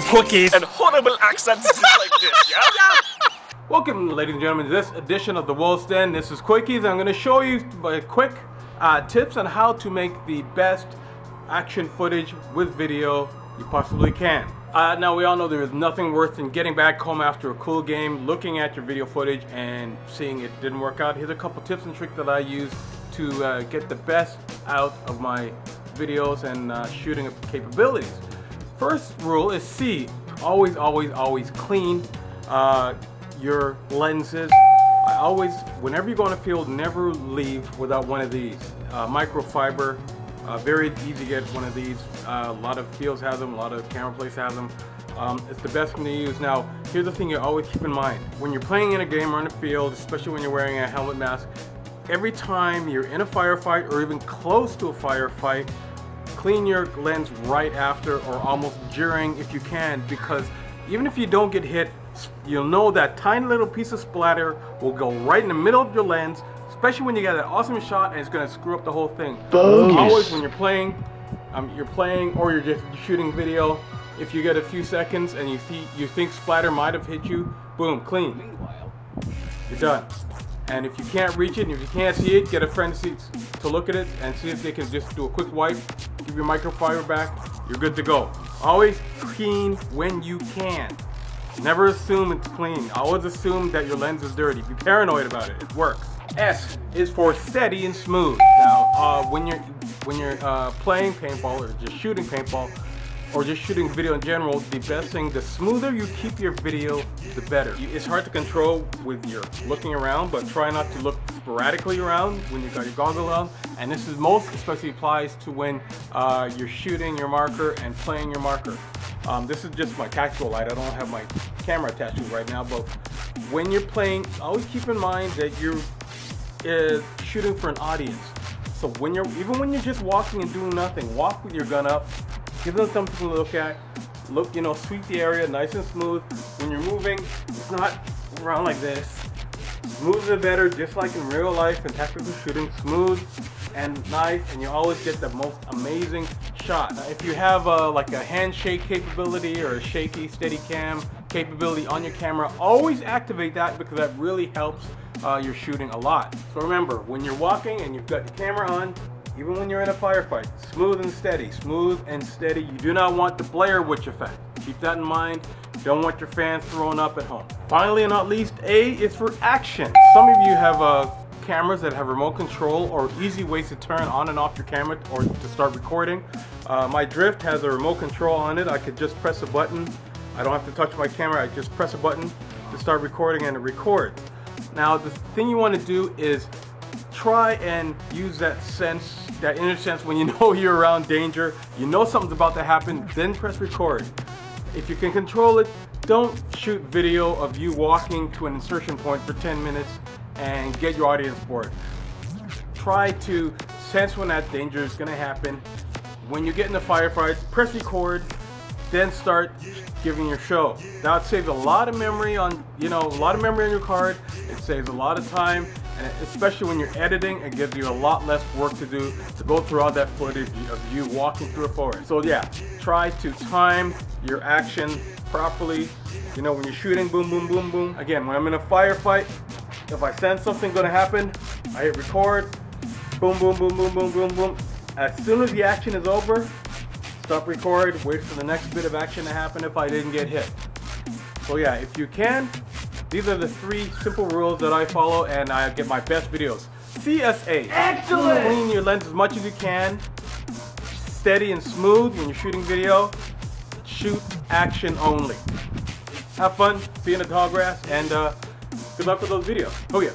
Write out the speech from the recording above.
quickies, and horrible accents just like this, yeah? Welcome, ladies and gentlemen, to this edition of The Wolf's Den. This is Quickies. I'm going to show you quick tips on how to make the best action footage with video you possibly can. Now, we all know there is nothing worse than getting back home after a cool game, looking at your video footage, and seeing it didn't work out. Here's a couple tips and tricks that I use to get the best out of my videos and shooting capabilities. First rule is C. Always, always, always clean your lenses. Whenever you go on a field, never leave without one of these. Microfiber, very easy to get one of these. A lot of fields have them, a lot of camera places have them. It's the best one to use. Now, here's the thing you always keep in mind. When you're playing in a game or in a field, especially when you're wearing a helmet mask, every time you're in a firefight or even close to a firefight, clean your lens right after or almost during if you can, because even if you don't get hit, you'll know that tiny little piece of splatter will go right in the middle of your lens, especially when you get that awesome shot and it's going to screw up the whole thing. So always when you're playing or you're just shooting video, if you get a few seconds and you think splatter might have hit you, boom, clean. You're done. And if you can't reach it and if you can't see it, get a friend to look at it and see if they can just do a quick wipe, give your microfiber back, you're good to go. Always clean when you can. Never assume it's clean. Always assume that your lens is dirty. Be paranoid about it. It works. S is for steady and smooth. Now, when you're playing paintball or just shooting paintball or just shooting video in general, the best thing, the smoother you keep your video, the better. It's hard to control with your looking around, but try not to look sporadically around when you got your goggle on. And this is most especially applies to when you're shooting your marker and playing your marker. This is just my tactical light. I don't have my camera attached to it right now, but when you're playing, always keep in mind that you're shooting for an audience. So even when you're just walking and doing nothing, walk with your gun up, give them something to look at. Look, sweep the area nice and smooth. When you're moving, it's not around like this. Smooth the better, just like in real life and tactical shooting. Smooth and nice, and you always get the most amazing shot. Now, if you have like a handshake capability or a shaky steady cam capability on your camera, always activate that because that really helps your shooting a lot. So remember, when you're walking and you've got your camera on, even when you're in a firefight, smooth and steady, smooth and steady. You do not want the Blair Witch effect. Keep that in mind. You don't want your fans throwing up at home. Finally and not least, A is for action. Some of you have cameras that have remote control or easy ways to turn on and off your camera or to start recording. My Drift has a remote control on it. I could just press a button. I don't have to touch my camera. I just press a button to start recording and it records. Now, the thing you want to do is try and use that inner sense when you know you're around danger, you know something's about to happen, then press record. If you can control it, don't shoot video of you walking to an insertion point for 10 minutes and get your audience bored. Try to sense when that danger is going to happen. When you get in the firefight, press record, then start giving your show. That saves a lot of memory on, on your card. It saves a lot of time, and especially when you're editing, it gives you a lot less work to do to go through all that footage of you walking through a forest. So yeah, try to time your action properly. When you're shooting, boom, boom, boom, boom. Again, when I'm in a firefight, if I sense something gonna happen, I hit record, boom, boom, boom, boom, boom, boom, boom. As soon as the action is over, stop record, wait for the next bit of action to happen if I didn't get hit. So yeah, if you can, these are the 3 simple rules that I follow and I get my best videos. C.S.A. Excellent! Clean your lens as much as you can. Steady and smooth when you're shooting video. Shoot action only. Have fun, see you in the tall grass, and good luck with those videos. Oh yeah.